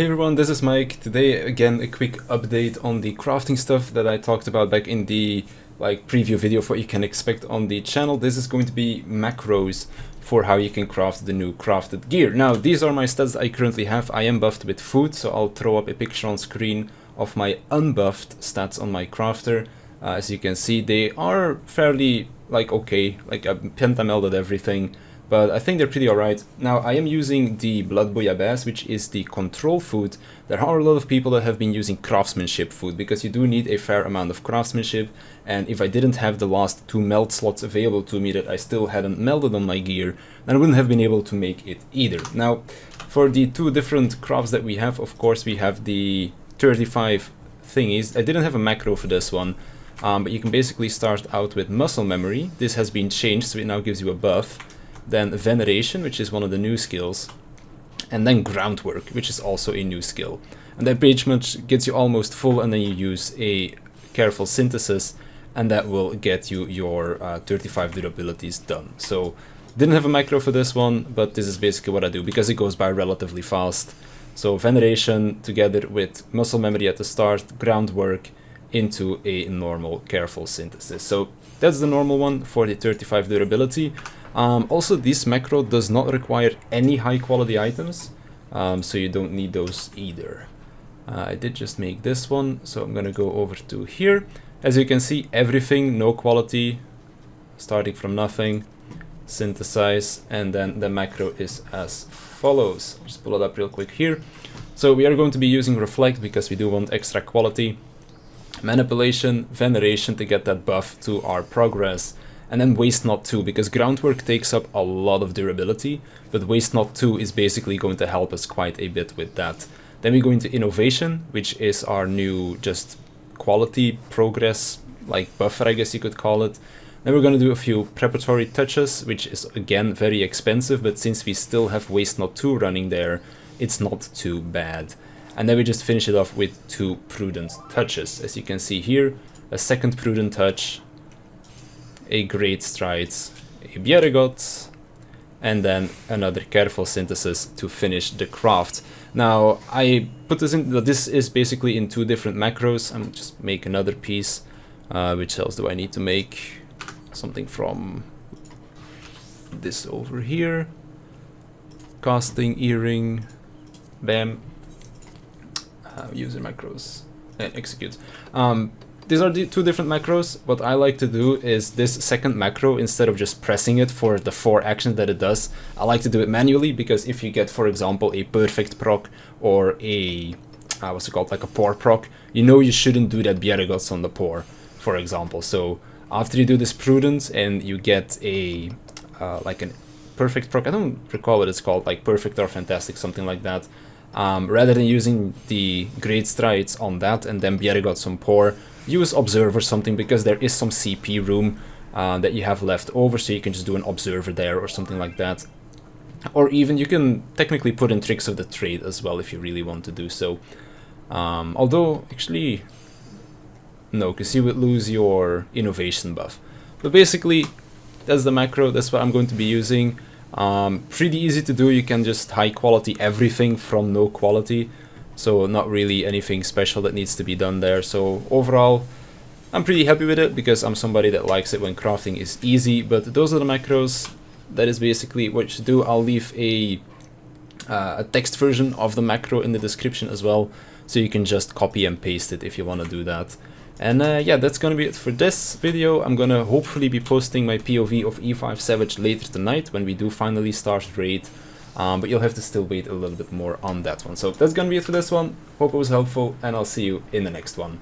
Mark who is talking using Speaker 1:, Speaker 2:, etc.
Speaker 1: Hey everyone, this is Mike. Today again a quick update on the crafting stuff that I talked about back in the preview video for what you can expect on the channel. This is going to be macros for how you can craft the new crafted gear. Now these are my stats I currently have. I am buffed with food, so I'll throw up a picture on screen of my unbuffed stats on my crafter. As you can see, they are fairly okay, I've pentamelded everything, but I think they're pretty alright. Now I am using the blood bouillabaisse, which is the control food. There are a lot of people that have been using craftsmanship food because you do need a fair amount of craftsmanship, and if I didn't have the last 2 meld slots available to me that I still hadn't melded on my gear, then I wouldn't have been able to make it either. Now for the 2 different crafts that we have, of course we have the 35 thingies. I didn't have a macro for this one, but you can basically start out with muscle memory. This has been changed, so it now gives you a buff. Then veneration, which is one of the new skills, and then groundwork, which is also a new skill. And that pretty much gets you almost full, and then you use a careful synthesis, and that will get you your 35 durabilities done. So didn't have a macro for this one, but this is basically what I do because it goes by relatively fast. So veneration together with muscle memory at the start, groundwork into a normal careful synthesis. So that's the normal one for the 35 durability. Also, this macro does not require any high quality items, so you don't need those either. I did just make this one, so I'm gonna go over to here. As you can see, everything no quality, starting from nothing, synthesize, and then the macro is as follows. Just pull it up real quick here. So we are going to be using reflect because we do want extra quality, manipulation, veneration to get that buff to our progress, and then waste not 2 because groundwork takes up a lot of durability, but waste not 2 is basically going to help us quite a bit with that. Then we go into innovation, which is our new just quality progress buffer, I guess you could call it. Then we're going to do a few preparatory touches, which is again very expensive, but since we still have waste not 2 running there, it's not too bad. And then we just finish it off with 2 prudent touches. As you can see here, a second prudent touch, a great strides, a bjerregot, and then another careful synthesis to finish the craft. Now I put this in, this is basically in 2 different macros. I'm just make another piece. Which else do I need to make? Something from this over here. Casting, earring, bam. User macros and execute. These are the 2 different macros. What I like to do is this second macro, instead of just pressing it for the 4 actions that it does, I like to do it manually, because if you get, for example, a perfect proc or a what's it called, like a pour proc, you know you shouldn't do that bjerregots on the pour, for example. So after you do this prudence and you get a like a perfect proc, I don't recall what it's called, like perfect or fantastic, something like that. Rather than using the great strides on that and then bjerregots on pour, use observe or something, because there is some CP room that you have left over, so you can just do an observer there or something like that. Or even you can technically put in tricks of the trade as well if you really want to do so. Although actually no, because you would lose your innovation buff. But basically that's the macro, that's what I'm going to be using. Pretty easy to do. You can just high quality everything from no quality, so not really anything special that needs to be done there. So overall I'm pretty happy with it because I'm somebody that likes it when crafting is easy. But those are the macros. That is basically what you should do. I'll leave a text version of the macro in the description as well, so you can just copy and paste it if you want to do that. And yeah, that's gonna be it for this video. I'm gonna hopefully be posting my POV of E5 Savage later tonight when we do finally start raid. But you'll have to still wait a little bit more on that one. So that's gonna be it for this one. Hope it was helpful, and I'll see you in the next one.